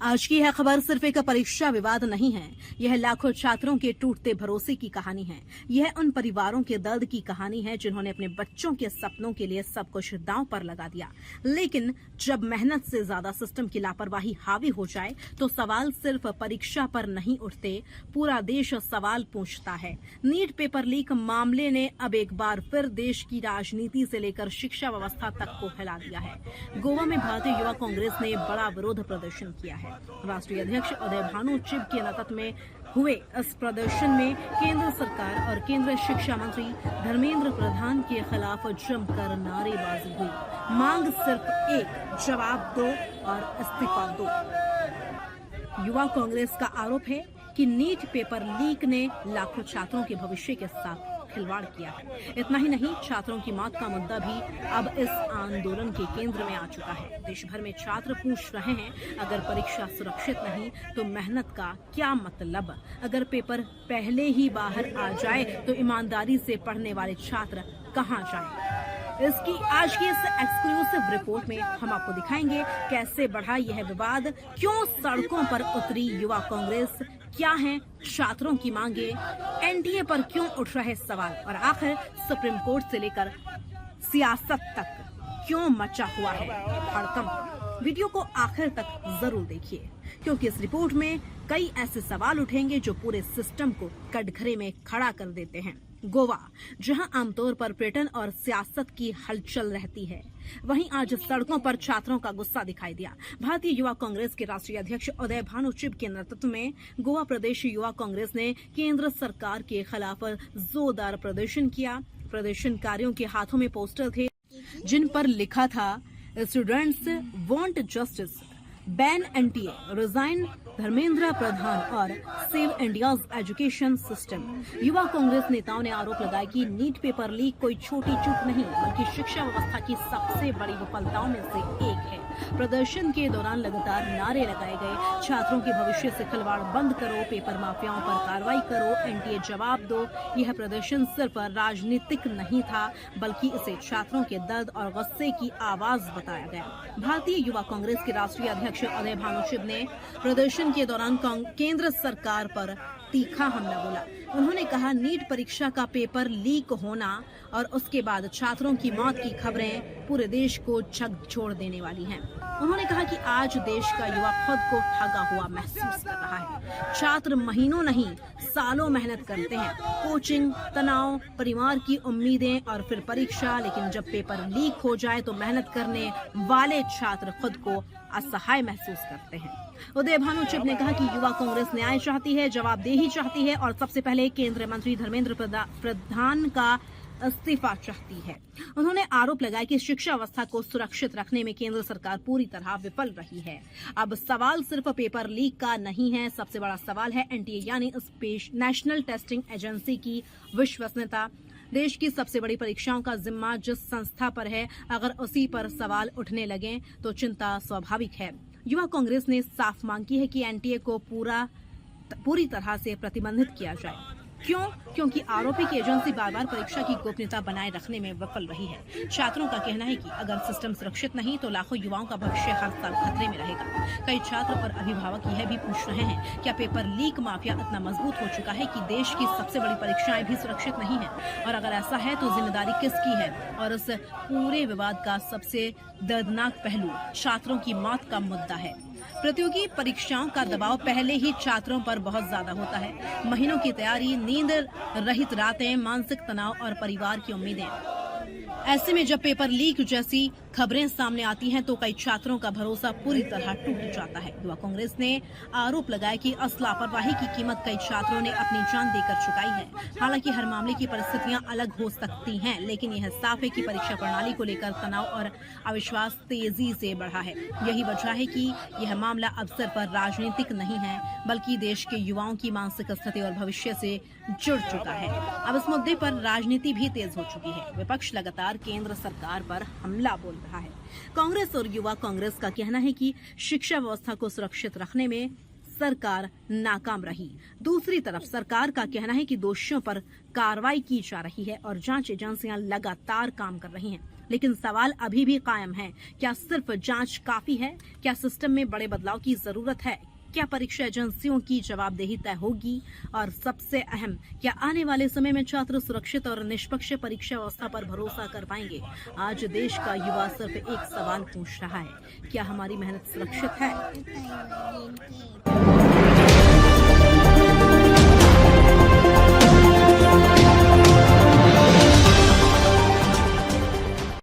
आज की यह खबर सिर्फ एक परीक्षा विवाद नहीं है। यह लाखों छात्रों के टूटते भरोसे की कहानी है। यह उन परिवारों के दर्द की कहानी है जिन्होंने अपने बच्चों के सपनों के लिए सब कुछ दांव पर लगा दिया। लेकिन जब मेहनत से ज्यादा सिस्टम की लापरवाही हावी हो जाए तो सवाल सिर्फ परीक्षा पर नहीं उठते, पूरा देश सवाल पूछता है। नीट पेपर लीक मामले ने अब एक बार फिर देश की राजनीति से लेकर शिक्षा व्यवस्था तक को हिला दिया है। गोवा में भारतीय युवा कांग्रेस ने बड़ा विरोध प्रदर्शन किया है। राष्ट्रीय अध्यक्ष उदय भानु चिब के नेतृत्व में हुए इस प्रदर्शन में केंद्र सरकार और केंद्रीय शिक्षा मंत्री धर्मेंद्र प्रधान के खिलाफ जमकर नारेबाजी हुई। मांग सिर्फ एक, जवाब दो और इस्तीफा दो। युवा कांग्रेस का आरोप है कि नीट पेपर लीक ने लाखों छात्रों के भविष्य के साथ खिलवाड़ किया है। इतना ही नहीं, छात्रों की मौत का मुद्दा भी अब इस आंदोलन के केंद्र में आ चुका है। देश भर में छात्र पूछ रहे हैं, अगर परीक्षा सुरक्षित नहीं तो मेहनत का क्या मतलब? अगर पेपर पहले ही बाहर आ जाए तो ईमानदारी से पढ़ने वाले छात्र कहां जाएं? इसकी आज की इस एक्सक्लूसिव रिपोर्ट में हम आपको दिखाएंगे कैसे बढ़ा यह विवाद, क्यों सड़कों पर उतरी युवा कांग्रेस, क्या हैं छात्रों की मांगे, एनडीए पर क्यों उठ रहे सवाल और आखिर सुप्रीम कोर्ट से लेकर सियासत तक क्यों मचा हुआ है हड़कंप। वीडियो को आखिर तक जरूर देखिए, क्योंकि इस रिपोर्ट में कई ऐसे सवाल उठेंगे जो पूरे सिस्टम को कटघरे में खड़ा कर देते हैं। गोवा, जहां आमतौर पर पर्यटन और सियासत की हलचल रहती है, वहीं आज सड़कों पर छात्रों का गुस्सा दिखाई दिया। भारतीय युवा कांग्रेस के राष्ट्रीय अध्यक्ष उदय भानु चिब के नेतृत्व में गोवा प्रदेश युवा कांग्रेस ने केंद्र सरकार के खिलाफ जोरदार प्रदर्शन किया। प्रदर्शनकारियों के हाथों में पोस्टर थे जिन पर लिखा था, students want justice, ban NTA, resign Dharmendra Pradhan और सेव इंडियाज एजुकेशन सिस्टम। युवा कांग्रेस नेताओं ने आरोप लगाया कि नीट पेपर लीक कोई छोटी चूक नहीं बल्कि शिक्षा व्यवस्था की सबसे बड़ी विफलताओं में से एक है। प्रदर्शन के दौरान लगातार नारे लगाए गए, छात्रों के भविष्य से खिलवाड़ बंद करो, पेपर माफियाओं पर कार्रवाई करो, एनटीए जवाब दो। यह प्रदर्शन सिर्फ राजनीतिक नहीं था बल्कि इसे छात्रों के दर्द और गुस्से की आवाज बताया गया। भारतीय युवा कांग्रेस के राष्ट्रीय अध्यक्ष उदय भानु चिब ने प्रदर्शन के दौरान केंद्र सरकार पर तीखा हमला बोला। उन्होंने कहा, नीट परीक्षा का पेपर लीक होना और उसके बाद छात्रों की मौत की खबरें पूरे देश को झकझोर देने वाली हैं। उन्होंने कहा कि आज देश का युवा खुद को ठगा हुआ महसूस कर रहा है। छात्र महीनों नहीं सालों मेहनत करते हैं, कोचिंग, तनाव, परिवार की उम्मीदें और फिर परीक्षा, लेकिन जब पेपर लीक हो जाए तो मेहनत करने वाले छात्र खुद को असहाय महसूस करते हैं। उदय भानु चिब ने कहा कि युवा कांग्रेस न्याय चाहती है, जवाबदेही चाहती है और सबसे पहले केंद्रीय मंत्री धर्मेंद्र प्रधान का इस्तीफा चाहती है। उन्होंने आरोप लगाया कि शिक्षा व्यवस्था को सुरक्षित रखने में केंद्र सरकार पूरी तरह विफल रही है। अब सवाल सिर्फ पेपर लीक का नहीं है, सबसे बड़ा सवाल है एनटीए यानी नेशनल टेस्टिंग एजेंसी की विश्वसनीयता। देश की सबसे बड़ी परीक्षाओं का जिम्मा जिस संस्था पर है, अगर उसी पर सवाल उठने लगे तो चिंता स्वाभाविक है। युवा कांग्रेस ने साफ मांग की है कि एनटीए को पूरी तरह से प्रतिबंधित किया जाए। क्यों? क्योंकि आरोपी की एजेंसी बार बार परीक्षा की गोपनीयता बनाए रखने में विफल रही है। छात्रों का कहना है कि अगर सिस्टम सुरक्षित नहीं तो लाखों युवाओं का भविष्य हर साल खतरे में रहेगा। कई छात्र और अभिभावक यह भी पूछ रहे हैं, क्या पेपर लीक माफिया इतना मजबूत हो चुका है कि देश की सबसे बड़ी परीक्षाएं भी सुरक्षित नहीं है? और अगर ऐसा है तो जिम्मेदारी किसकी है? और इस पूरे विवाद का सबसे दर्दनाक पहलू छात्रों की मौत का मुद्दा है। प्रतियोगी परीक्षाओं का दबाव पहले ही छात्रों पर बहुत ज्यादा होता है। महीनों की तैयारी, नींद रहित रातें, मानसिक तनाव और परिवार की उम्मीदें। ऐसे में जब पेपर लीक जैसी खबरें सामने आती हैं तो कई छात्रों का भरोसा पूरी तरह टूट जाता है। युवा कांग्रेस ने आरोप लगाया कि इस लापरवाही की कीमत कई छात्रों ने अपनी जान देकर चुकाई है। हालांकि हर मामले की परिस्थितियां अलग हो सकती हैं, लेकिन यह साफ है कि परीक्षा प्रणाली को लेकर तनाव और अविश्वास तेजी से बढ़ा है। यही वजह है कि यह मामला अब सिर्फ राजनीतिक नहीं है बल्कि देश के युवाओं की मानसिक स्थिति और भविष्य से जुड़ चुका है। अब इस मुद्दे पर राजनीति भी तेज हो चुकी है। विपक्ष लगातार केंद्र सरकार पर हमला बोल रहा है। कांग्रेस और युवा कांग्रेस का कहना है कि शिक्षा व्यवस्था को सुरक्षित रखने में सरकार नाकाम रही। दूसरी तरफ सरकार का कहना है कि दोषियों पर कार्रवाई की जा रही है और जांच एजेंसियां लगातार काम कर रही हैं। लेकिन सवाल अभी भी कायम है। क्या सिर्फ जांच काफी है? क्या सिस्टम में बड़े बदलाव की जरूरत है? क्या परीक्षा एजेंसियों की जवाबदेही तय होगी? और सबसे अहम, क्या आने वाले समय में छात्र सुरक्षित और निष्पक्ष परीक्षा व्यवस्था पर भरोसा कर पाएंगे? आज देश का युवा सिर्फ एक सवाल पूछ रहा है, क्या हमारी मेहनत सुरक्षित है?